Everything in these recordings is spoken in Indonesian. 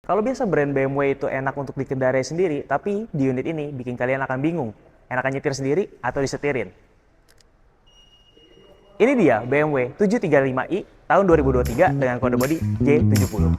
Kalau biasa brand BMW itu enak untuk dikendarai sendiri, tapi di unit ini bikin kalian akan bingung. Enakan nyetir sendiri atau disetirin? Ini dia BMW 735i tahun 2023 dengan kode bodi J70.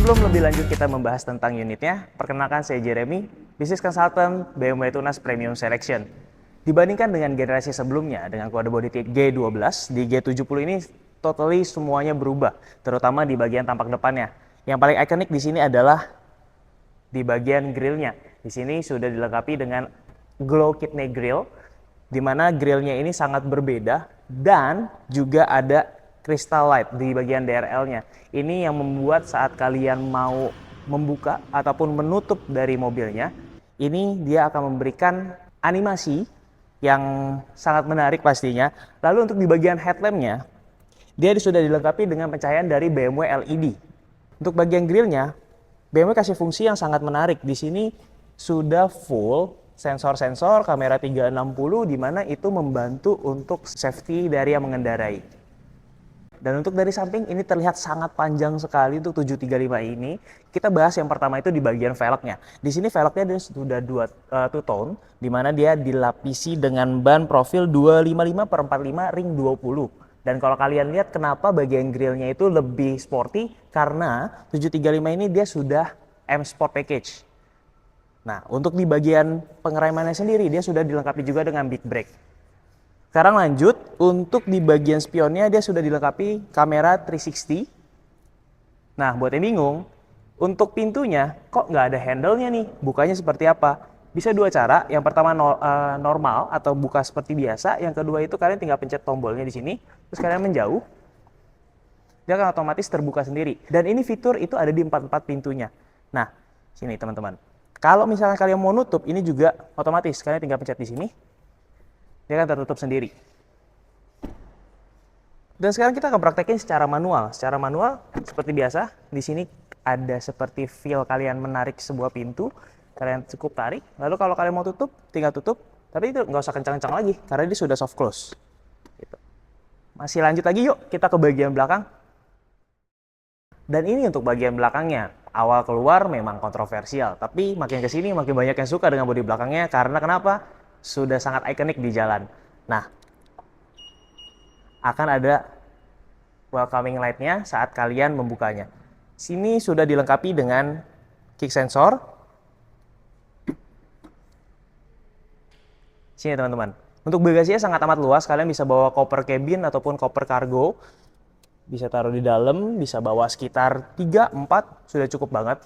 Sebelum lebih lanjut kita membahas tentang unitnya, perkenalkan saya Jeremy, Business Consultant BMW Tunas Premium Selection. Dibandingkan dengan generasi sebelumnya dengan kode bodi G12, di G70 ini totally semuanya berubah, terutama di bagian tampak depannya. Yang paling ikonik di sini adalah di bagian grillnya. Di sini sudah dilengkapi dengan glow kidney grill, di mana grillnya ini sangat berbeda dan juga ada crystal light di bagian DRL-nya. Ini yang membuat saat kalian mau membuka ataupun menutup dari mobilnya, ini dia akan memberikan animasi yang sangat menarik pastinya. Lalu untuk di bagian headlampnya, dia sudah dilengkapi dengan pencahayaan dari BMW LED. Untuk bagian grillnya, BMW kasih fungsi yang sangat menarik. Di sini sudah full sensor-sensor kamera 360 di mana itu membantu untuk safety dari yang mengendarai. Dan untuk dari samping ini terlihat sangat panjang sekali untuk 735 ini. Kita bahas yang pertama itu di bagian velgnya. Di sini velgnya dia sudah two tone, di mana dia dilapisi dengan ban profil 255/45 ring 20. Dan kalau kalian lihat kenapa bagian grillnya itu lebih sporty, karena 735 ini dia sudah M Sport Package. Nah, untuk di bagian pengeremannya sendiri dia sudah dilengkapi juga dengan big brake. Sekarang lanjut, untuk di bagian spionnya dia sudah dilengkapi kamera 360. Nah, buat yang bingung, untuk pintunya kok nggak ada handle-nya nih, bukanya seperti apa? Bisa dua cara, yang pertama normal atau buka seperti biasa, yang kedua itu kalian tinggal pencet tombolnya di sini, terus kalian menjauh, dia akan otomatis terbuka sendiri. Dan ini fitur itu ada di 44 pintunya. Nah, sini teman-teman. Kalau misalnya kalian mau nutup, ini juga otomatis, kalian tinggal pencet di sini, dia akan tertutup sendiri. Dan sekarang kita akan praktekin secara manual. Secara manual seperti biasa, di sini ada seperti feel kalian menarik sebuah pintu. Kalian cukup tarik. Lalu kalau kalian mau tutup, tinggal tutup. Tapi itu nggak usah kencang-kencang lagi, karena dia sudah soft close. Gitu. Masih lanjut lagi yuk, kita ke bagian belakang. Dan ini untuk bagian belakangnya. Awal keluar memang kontroversial, tapi makin kesini makin banyak yang suka dengan bodi belakangnya. Karena kenapa? Sudah sangat ikonik di jalan. Nah, akan ada welcoming light-nya saat kalian membukanya. Sini sudah dilengkapi dengan kick sensor. Sini teman-teman. Untuk bagasinya sangat amat luas, kalian bisa bawa koper cabin ataupun koper cargo. Bisa taruh di dalam, bisa bawa sekitar 3-4, sudah cukup banget.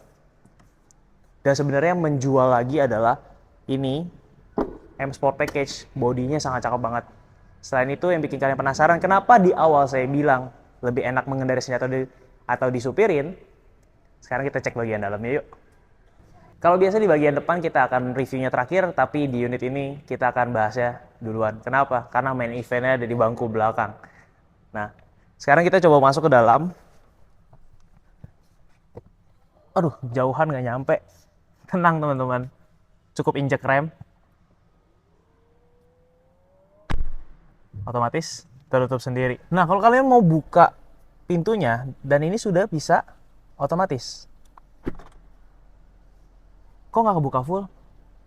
Dan sebenarnya yang menjual lagi adalah ini, M Sport Package, bodinya sangat cakep banget. Selain itu yang bikin kalian penasaran kenapa di awal saya bilang lebih enak mengendarai sendiri atau disupirin, sekarang kita cek bagian dalamnya yuk. Kalau biasa di bagian depan kita akan reviewnya terakhir, tapi di unit ini kita akan bahasnya duluan. Kenapa? Karena main eventnya ada di bangku belakang. Nah, sekarang kita coba masuk ke dalam. Aduh, jauhan nggak nyampe. Tenang teman-teman, cukup injek rem. Otomatis tertutup sendiri. Nah, kalau kalian mau buka pintunya, dan ini sudah bisa otomatis. Kok nggak kebuka full?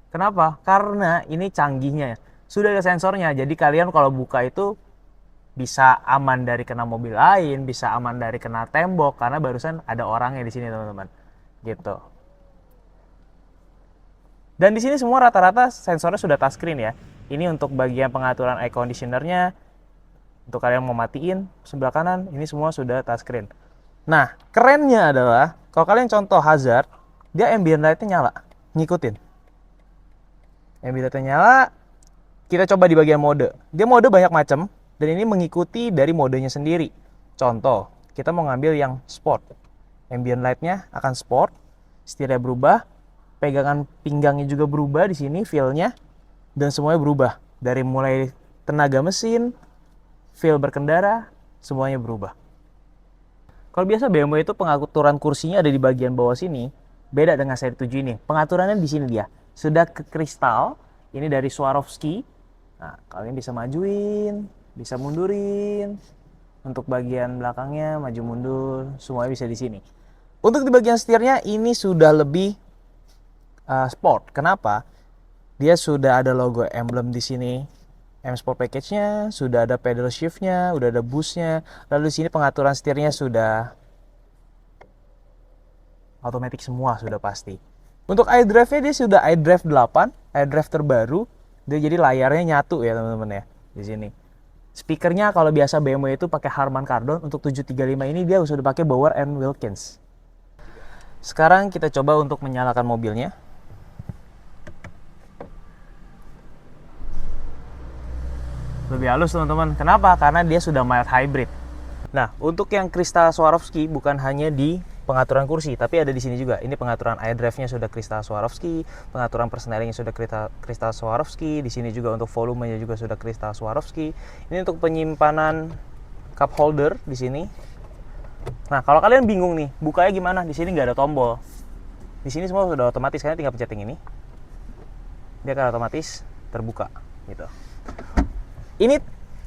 Kenapa? Karena ini canggihnya. Sudah ada sensornya, jadi kalian kalau buka itu bisa aman dari kena mobil lain, bisa aman dari kena tembok, karena barusan ada orangnya di sini teman-teman. Gitu. Dan di sini semua rata-rata sensornya sudah touchscreen ya. Ini untuk bagian pengaturan air conditioner-nya. Untuk kalian mau matiin sebelah kanan, ini semua sudah touchscreen. Nah, kerennya adalah kalau kalian contoh hazard, dia ambient light-nya nyala, ngikutin. Ambient light-nya nyala, kita coba di bagian mode. Dia mode banyak macam dan ini mengikuti dari modenya sendiri. Contoh, kita mau ngambil yang sport. Ambient light-nya akan sport, setirnya berubah, pegangan pinggangnya juga berubah di sini, feel-nya, dan semuanya berubah. Dari mulai tenaga mesin, feel berkendara, semuanya berubah. Kalau biasa BMW itu pengaturan kursinya ada di bagian bawah sini, beda dengan seri 7 ini. Pengaturannya di sini dia. Sudah ke kristal, ini dari Swarovski. Nah, kalian bisa majuin, bisa mundurin. Untuk bagian belakangnya maju mundur, semuanya bisa di sini. Untuk di bagian setirnya ini sudah lebih sport. Kenapa? Dia sudah ada logo emblem di sini. M Sport package-nya, sudah ada pedal shift-nya, udah ada boost-nya. Lalu di sini pengaturan setirnya sudah otomatis semua sudah pasti. Untuk iDrive-nya dia sudah iDrive 8, iDrive terbaru. Dia jadi layarnya nyatu ya teman-teman ya di sini. Speakernya kalau biasa BMW itu pakai Harman Kardon, untuk 735 ini dia sudah pakai Bauer & Wilkins. Sekarang kita coba untuk menyalakan mobilnya. Lebih halus teman-teman. Kenapa? Karena dia sudah mild hybrid. Nah, untuk yang kristal Swarovski bukan hanya di pengaturan kursi, tapi ada di sini juga. Ini pengaturan iDrive-nya sudah kristal Swarovski, pengaturan persneling-nya sudah kristal Swarovski, di sini juga untuk volumenya juga sudah kristal Swarovski. Ini untuk penyimpanan cup holder di sini. Nah, kalau kalian bingung nih, bukanya gimana? Di sini nggak ada tombol. Di sini semua sudah otomatis, kalian tinggal pencet yang ini. Dia akan otomatis terbuka gitu. Ini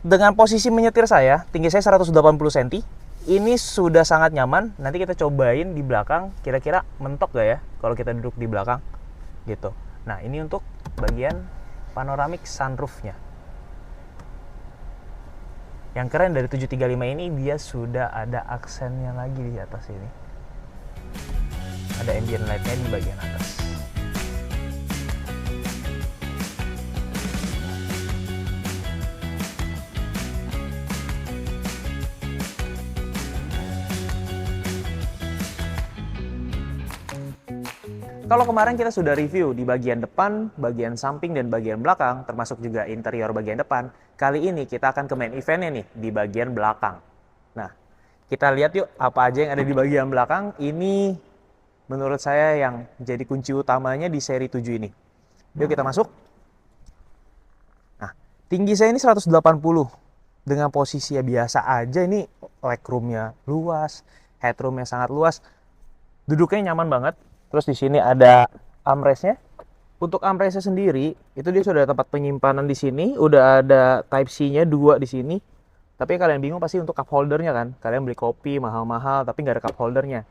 dengan posisi menyetir saya, tinggi saya 180 cm. Ini sudah sangat nyaman. Nanti kita cobain di belakang, kira-kira mentok gak ya kalau kita duduk di belakang gitu. Nah, ini untuk bagian panoramic sunroof-nya. Yang keren dari 735 ini, dia sudah ada aksennya lagi di atas ini. Ada ambient light-nya di bagian atas. Kalau kemarin kita sudah review di bagian depan, bagian samping, dan bagian belakang, termasuk juga interior bagian depan, kali ini kita akan ke main eventnya nih, di bagian belakang. Nah, kita lihat yuk apa aja yang ada di bagian belakang. Ini menurut saya yang jadi kunci utamanya di seri 7 ini. Yuk kita masuk. Nah, tinggi saya ini 180. Dengan posisi ya biasa aja, ini legroom-nya luas, headroom-nya sangat luas. Duduknya nyaman banget. Terus di sini ada armrest-nya. Untuk armrest-nya sendiri, itu dia sudah ada tempat penyimpanan di sini, udah ada Type C-nya 2 di sini. Tapi kalian bingung pasti untuk cup holder-nya kan. Kalian beli kopi mahal-mahal tapi nggak ada cup holder-nya.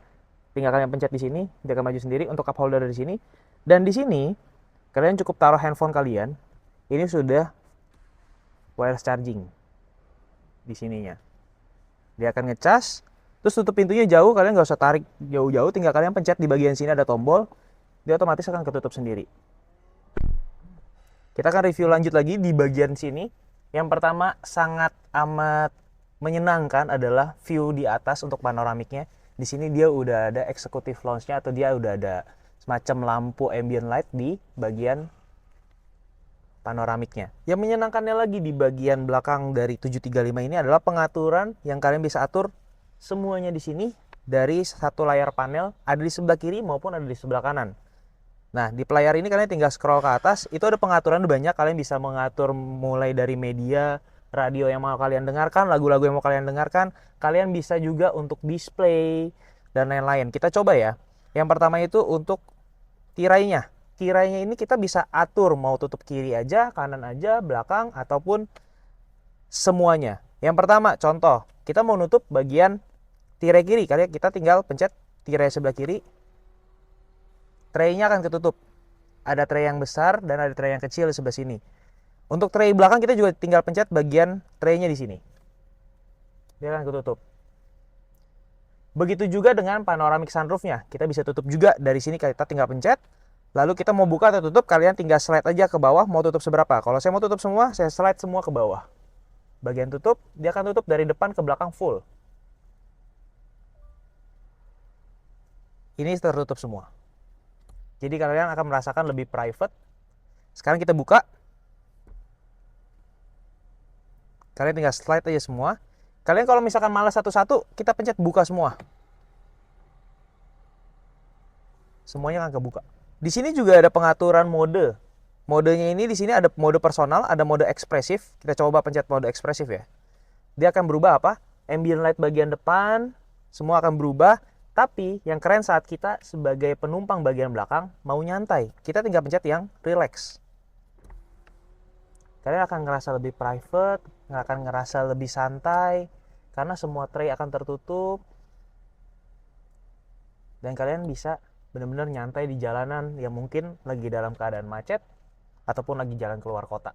Tinggal kalian pencet di sini, dia akan maju sendiri untuk cup holder di sini. Dan di sini kalian cukup taruh handphone kalian. Ini sudah wireless charging di sininya. Dia akan ngecas. Terus tutup pintunya jauh, kalian nggak usah tarik jauh-jauh, tinggal kalian pencet di bagian sini ada tombol, dia otomatis akan ketutup sendiri. Kita akan review lanjut lagi di bagian sini. Yang pertama sangat amat menyenangkan adalah view di atas untuk panoramiknya. Di sini dia udah ada executive lounge-nya, atau dia udah ada semacam lampu ambient light di bagian panoramiknya. Yang menyenangkannya lagi di bagian belakang dari 735 ini adalah pengaturan yang kalian bisa atur semuanya di sini dari satu layar panel, ada di sebelah kiri maupun ada di sebelah kanan. Nah, di pelayar ini kalian tinggal scroll ke atas, itu ada pengaturan banyak. Kalian bisa mengatur mulai dari media, radio yang mau kalian dengarkan, lagu-lagu yang mau kalian dengarkan. Kalian bisa juga untuk display dan lain-lain. Kita coba ya. Yang pertama itu untuk tirainya. Tirainya ini kita bisa atur mau tutup kiri aja, kanan aja, belakang, ataupun semuanya. Yang pertama, contoh, kita mau nutup bagian tirai kiri, kalian kita tinggal pencet tirai sebelah kiri, traynya akan ketutup. Ada tray yang besar dan ada tray yang kecil di sebelah sini. Untuk tray belakang kita juga tinggal pencet bagian traynya di sini, dia akan ketutup. Begitu juga dengan panoramic sunroofnya, kita bisa tutup juga dari sini, kita tinggal pencet. Lalu kita mau buka atau tutup, kalian tinggal slide aja ke bawah mau tutup seberapa. Kalau saya mau tutup semua, saya slide semua ke bawah. Bagian tutup, dia akan tutup dari depan ke belakang full. Ini tertutup semua. Jadi kalian akan merasakan lebih private. Sekarang kita buka. Kalian tinggal slide aja semua. Kalian kalau misalkan malas satu-satu, kita pencet buka semua. Semuanya akan kebuka. Di sini juga ada pengaturan mode. Modenya ini di sini ada mode personal, ada mode ekspresif. Kita coba pencet mode ekspresif ya. Dia akan berubah apa? Ambient light bagian depan, semua akan berubah. Tapi yang keren saat kita sebagai penumpang bagian belakang mau nyantai, kita tinggal pencet yang relax. Kalian akan ngerasa lebih private, akan ngerasa lebih santai, karena semua tray akan tertutup. Dan kalian bisa benar-benar nyantai di jalanan yang mungkin lagi dalam keadaan macet, ataupun lagi jalan keluar kota.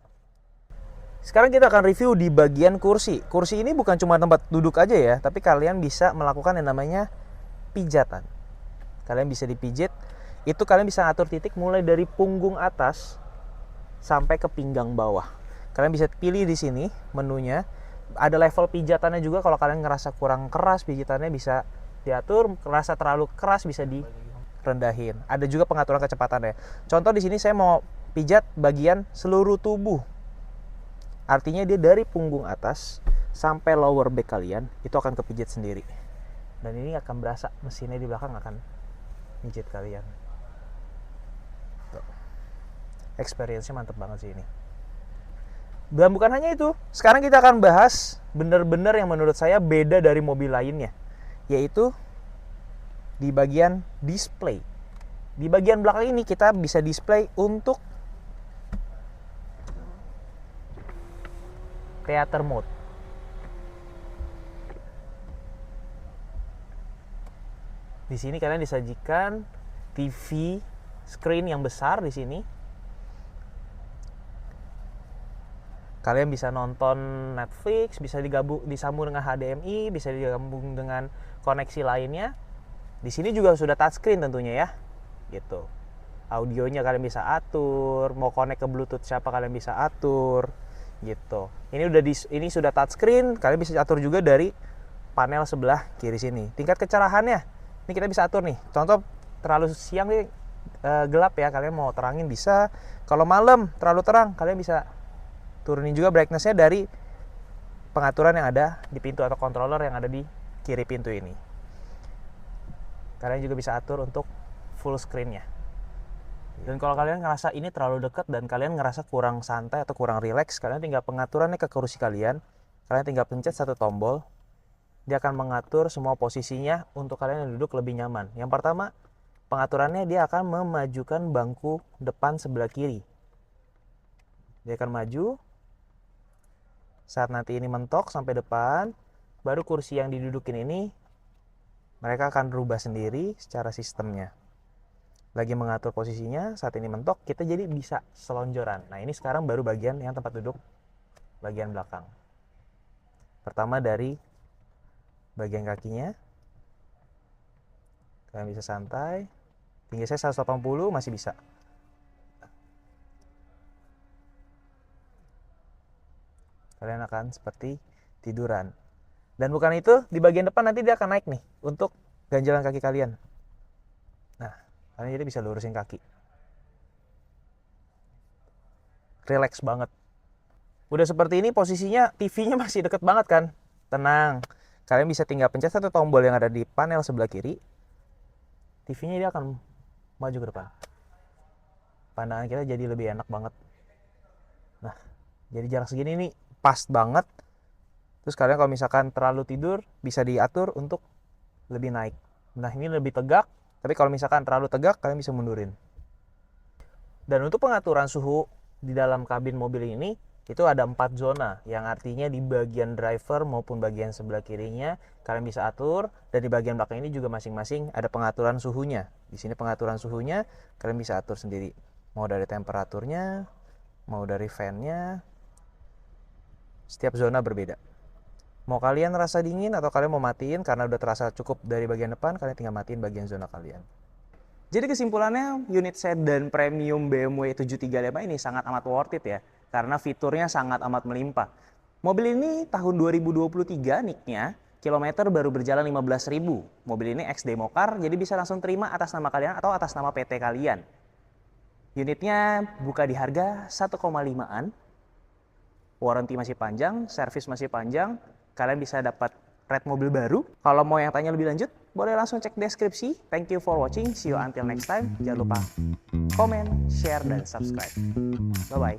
Sekarang kita akan review di bagian kursi. Kursi ini bukan cuma tempat duduk aja ya, tapi kalian bisa melakukan yang namanya pijatan. Kalian bisa dipijit. Itu kalian bisa atur titik mulai dari punggung atas sampai ke pinggang bawah. Kalian bisa pilih di sini menunya. Ada level pijatannya juga, kalau kalian ngerasa kurang keras pijatannya bisa diatur, ngerasa terlalu keras bisa direndahin. Ada juga pengaturan kecepatannya. Contoh di sini saya mau pijat bagian seluruh tubuh. Artinya dia dari punggung atas sampai lower back kalian itu akan kepijit sendiri. Dan ini akan berasa mesinnya di belakang akan pijit kalian. Experience-nya mantep banget sih ini. Dan bukan hanya itu, sekarang kita akan bahas bener-bener yang menurut saya beda dari mobil lainnya, yaitu di bagian display. Di bagian belakang ini kita bisa display untuk theater mode. Di sini kalian disajikan TV screen yang besar di sini. Kalian bisa nonton Netflix, bisa disambung dengan HDMI, bisa digabung dengan koneksi lainnya. Di sini juga sudah touchscreen tentunya ya. Gitu. Audionya kalian bisa atur, mau connect ke Bluetooth siapa kalian bisa atur. Gitu. Ini sudah touchscreen, kalian bisa atur juga dari panel sebelah kiri sini. Tingkat kecerahannya, ini kita bisa atur nih. Contoh terlalu siang nih gelap ya, kalian mau terangin bisa. Kalau malam terlalu terang, kalian bisa turunin juga brightness-nya dari pengaturan yang ada di pintu atau controller yang ada di kiri pintu ini. Kalian juga bisa atur untuk full screen-nya. Dan kalau kalian ngerasa ini terlalu dekat dan kalian ngerasa kurang santai atau kurang relax, kalian tinggal pengaturannya ke kursi kalian. Kalian tinggal pencet satu tombol, dia akan mengatur semua posisinya untuk kalian yang duduk lebih nyaman. Yang pertama, pengaturannya dia akan memajukan bangku depan sebelah kiri. Dia akan maju. Saat nanti ini mentok sampai depan, baru kursi yang didudukin ini mereka akan berubah sendiri secara sistemnya. Lagi mengatur posisinya, saat ini mentok, kita jadi bisa selonjoran. Nah, ini sekarang baru bagian yang tempat duduk bagian belakang. Pertama dari bagian kakinya. Kalian bisa santai. Tinggi saya 180 masih bisa. Kalian akan seperti tiduran. Dan bukan itu, di bagian depan nanti dia akan naik nih untuk ganjalan kaki kalian. Nah, kalian jadi bisa lurusin kaki. Relax banget. Udah seperti ini posisinya, TV-nya masih deket banget kan? Tenang. Kalian bisa tinggal pencet satu tombol yang ada di panel sebelah kiri. TV-nya dia akan maju ke depan. Pandangan kita jadi lebih enak banget. Nah, jadi jarak segini nih pas banget. Terus kalian kalau misalkan terlalu tidur bisa diatur untuk lebih naik. Nah, ini lebih tegak, tapi kalau misalkan terlalu tegak kalian bisa mundurin. Dan untuk pengaturan suhu di dalam kabin mobil ini itu ada 4 zona, yang artinya di bagian driver maupun bagian sebelah kirinya kalian bisa atur, dan di bagian belakang ini juga masing-masing ada pengaturan suhunya. Di sini pengaturan suhunya kalian bisa atur sendiri. Mau dari temperaturnya, mau dari fan-nya. Setiap zona berbeda. Mau kalian rasa dingin atau kalian mau matiin karena udah terasa cukup dari bagian depan, kalian tinggal matiin bagian zona kalian. Jadi kesimpulannya, unit sedan premium BMW 735 ini sangat amat worth it ya, karena fiturnya sangat amat melimpah. Mobil ini tahun 2023 nicknya, kilometer baru berjalan 15.000. Mobil ini ex demo car, jadi bisa langsung terima atas nama kalian atau atas nama PT kalian. Unitnya buka di harga 1,5-an. Warranty masih panjang, servis masih panjang. Kalian bisa dapat red mobil baru. Kalau mau yang tanya lebih lanjut, boleh langsung cek deskripsi. Thank you for watching. See you until next time. Jangan lupa komen, share, dan subscribe. Bye-bye.